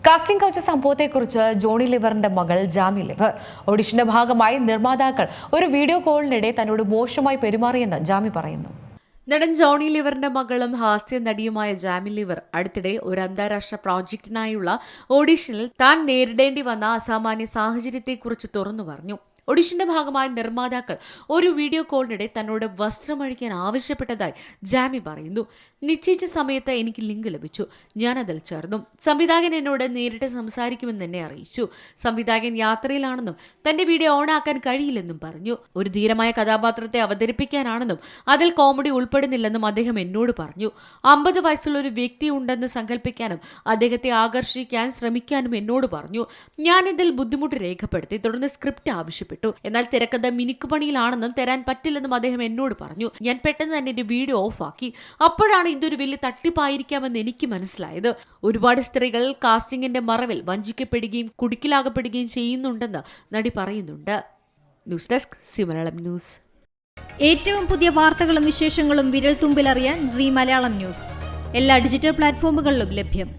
Casting കൗച്ച സംഭവത്തെക്കുറിച്ച് Johnny ലിവറിന്റെ മകൾ ജാമി liver ഓഡിഷന്റെ ഭാഗമായി നിർമ്മാതാക്കൾ ഒരു വീഡിയോ കോളിനിടെ തന്നോട് മോശമായി പെരുമാറിയെന്ന് ജാമി പറയുന്നു. നടൻ ജോണി ലിവറിന്റെ മകളും ഹാസ്യ നടിയുമായ ജാമി ലിവർ അടുത്തിടെ ഒരു അന്താരാഷ്ട്ര പ്രോജക്റ്റിനായുള്ള ഓഡിഷനിൽ താൻ നേരിടേണ്ടി വന്ന അസാമാന്യ സാഹചര്യത്തെക്കുറിച്ച് തുറന്നു പറഞ്ഞു. ഓഡിഷന്റെ ഭാഗമായി നിർമ്മാതാക്കൾ ഒരു വീഡിയോ കോളിനിടെ തന്നോട് വസ്ത്രമഴിക്കാൻ ആവശ്യപ്പെട്ടതായി ജാമി പറയുന്നു. നിശ്ചയിച്ച സമയത്ത് എനിക്ക് ലിങ്ക് ലഭിച്ചു. ഞാനതിൽ ചേർന്നു. സംവിധായകൻ എന്നോട് നേരിട്ട് സംസാരിക്കുമെന്ന് എന്നെ അറിയിച്ചു. സംവിധായകൻ യാത്രയിലാണെന്നും തന്റെ വീഡിയോ ഓണാക്കാൻ കഴിയില്ലെന്നും പറഞ്ഞു. ഒരു ധീരമായ കഥാപാത്രത്തെ അവതരിപ്പിക്കാനാണെന്നും അതിൽ കോമഡി ഉൾപ്പെടുന്നില്ലെന്നും അദ്ദേഹം എന്നോട് പറഞ്ഞു. 50 വയസ്സുള്ള ഒരു വ്യക്തി ഉണ്ടെന്ന് സങ്കല്പിക്കാനും അദ്ദേഹത്തെ ആകർഷിക്കാൻ ശ്രമിക്കാനും എന്നോട് പറഞ്ഞു. ഞാനിതിൽ ബുദ്ധിമുട്ട് രേഖപ്പെടുത്തി. തുടർന്ന് സ്ക്രിപ്റ്റ് ആവശ്യപ്പെട്ടു. എന്നാൽ തിരക്കഥ മിനുക്കുപണിയിലാണെന്നും തരാൻ പറ്റില്ലെന്നും അദ്ദേഹം എന്നോട് പറഞ്ഞു. ഞാൻ പെട്ടെന്ന് തന്നെ എന്റെ വീഡിയോ ഓഫാക്കി. അപ്പോഴാണ് ഇതൊരു വലിയ തട്ടിപ്പായിരിക്കാമെന്ന് എനിക്ക് മനസ്സിലായത്. ഒരുപാട് സ്ത്രീകൾ കാസ്റ്റിംഗിന്റെ മറവിൽ വഞ്ചിക്കപ്പെടുകയും കുടുക്കിലാകപ്പെടുകയും ചെയ്യുന്നുണ്ടെന്ന് നടി പറയുന്നുണ്ട്. News desk C Malayalam news. ഏറ്റവും പുതിയ വാർത്തകളും വിശേഷങ്ങളും വിരൽ തുമ്പിലറിയാൻ സി മലയാളം ന്യൂസ് എല്ലാ ഡിജിറ്റൽ പ്ലാറ്റ്ഫോമുകളിലും ലഭ്യം.